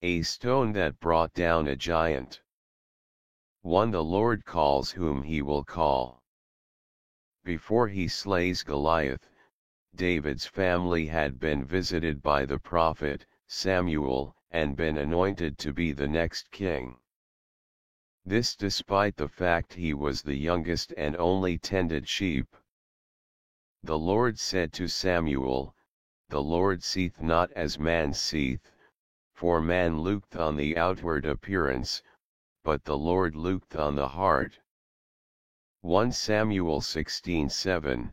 A stone that brought down a giant. One the Lord calls whom he will call. Before he slays Goliath, David's family had been visited by the prophet Samuel, and been anointed to be the next king. This despite the fact he was the youngest and only tended sheep. The Lord said to Samuel, "The Lord seeth not as man seeth, for man looketh on the outward appearance, but the Lord looketh on the heart." 1 Samuel 16:7.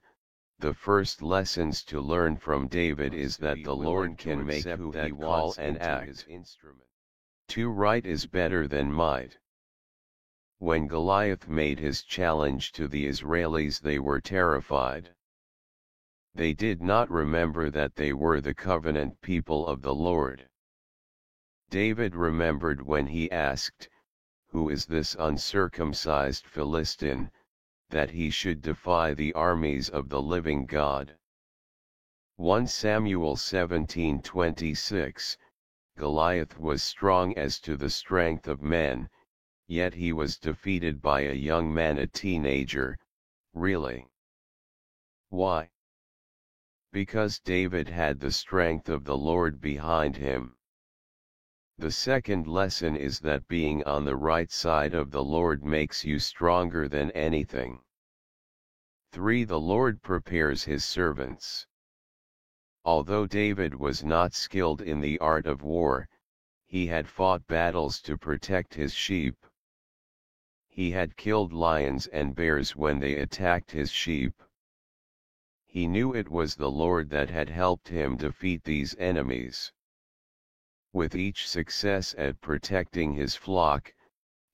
The first lessons to learn from David is that the Lord can make who he wants and act. To right is better than might. When Goliath made his challenge to the Israelis, they were terrified. They did not remember that they were the covenant people of the Lord. David remembered when he asked, "Who is this uncircumcised Philistine, that he should defy the armies of the living God?" 1 Samuel 17:26. Goliath was strong as to the strength of men, yet he was defeated by a young man, a teenager. Really? Why? Because David had the strength of the Lord behind him. The second lesson is that being on the right side of the Lord makes you stronger than anything. 3. The Lord prepares his servants. Although David was not skilled in the art of war, he had fought battles to protect his sheep. He had killed lions and bears when they attacked his sheep. He knew it was the Lord that had helped him defeat these enemies. With each success at protecting his flock,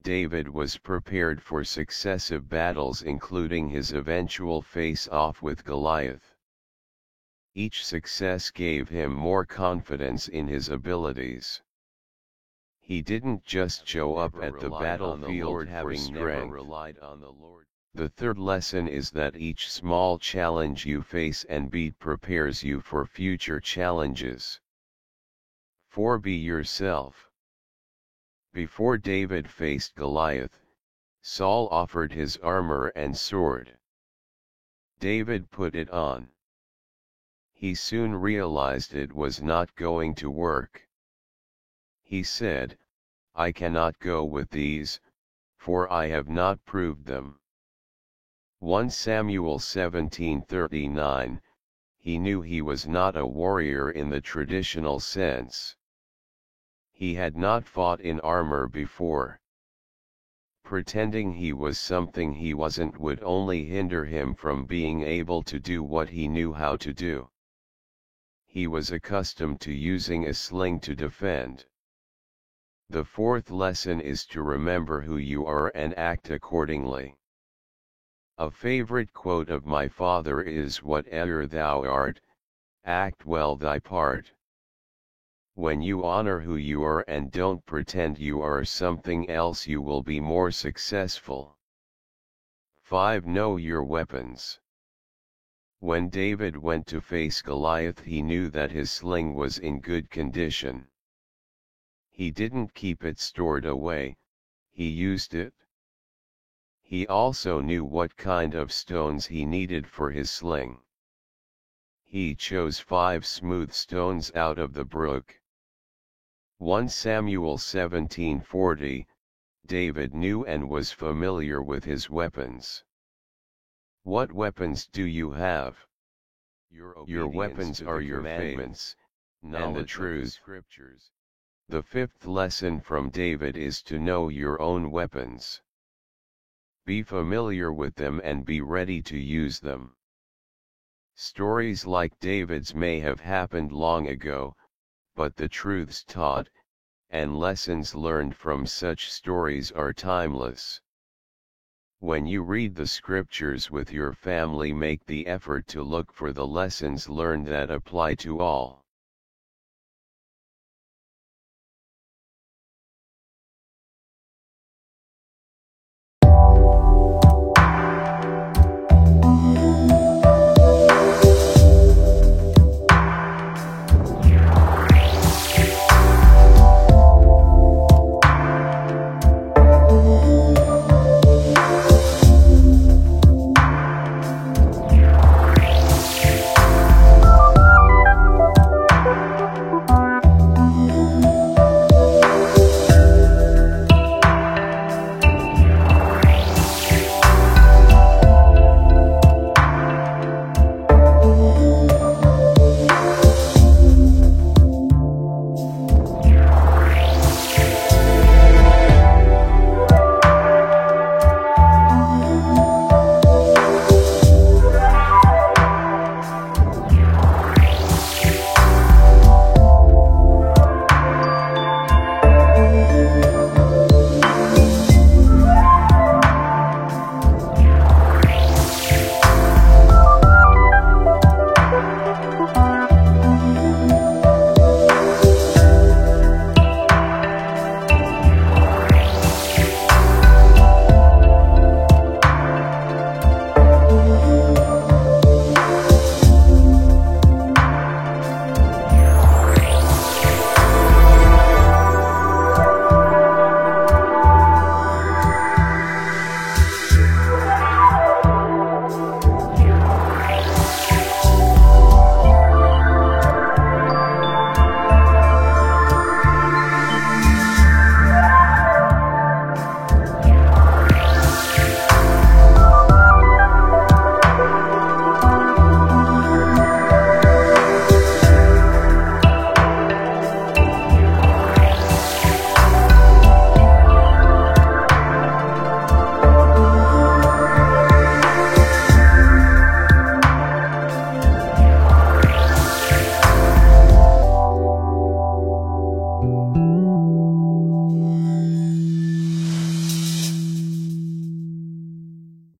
David was prepared for successive battles, including his eventual face-off with Goliath. Each success gave him more confidence in his abilities. He didn't just show up at the battlefield having strength. The third lesson is that each small challenge you face and beat prepares you for future challenges. 4. Be yourself. Before David faced Goliath, Saul offered his armor and sword. David put it on. He soon realized it was not going to work. He said, "I cannot go with these, for I have not proved them." 1 Samuel 17:39. He knew he was not a warrior in the traditional sense. He had not fought in armor before. Pretending he was something he wasn't would only hinder him from being able to do what he knew how to do. He was accustomed to using a sling to defend. The fourth lesson is to remember who you are and act accordingly. A favorite quote of my father is, "Whate'er thou art, act well thy part." When you honor who you are and don't pretend you are something else, you will be more successful. 5. Know your weapons. When David went to face Goliath, he knew that his sling was in good condition. He didn't keep it stored away, he used it. He also knew what kind of stones he needed for his sling. He chose 5 smooth stones out of the brook. 1 Samuel 17:40. David knew and was familiar with his weapons. What weapons do you have? Your weapons are your commandments, and the truth. The fifth lesson from David is to know your own weapons. Be familiar with them and be ready to use them. Stories like David's may have happened long ago, but the truths taught, and lessons learned from such stories are timeless. When you read the scriptures with your family, make the effort to look for the lessons learned that apply to all.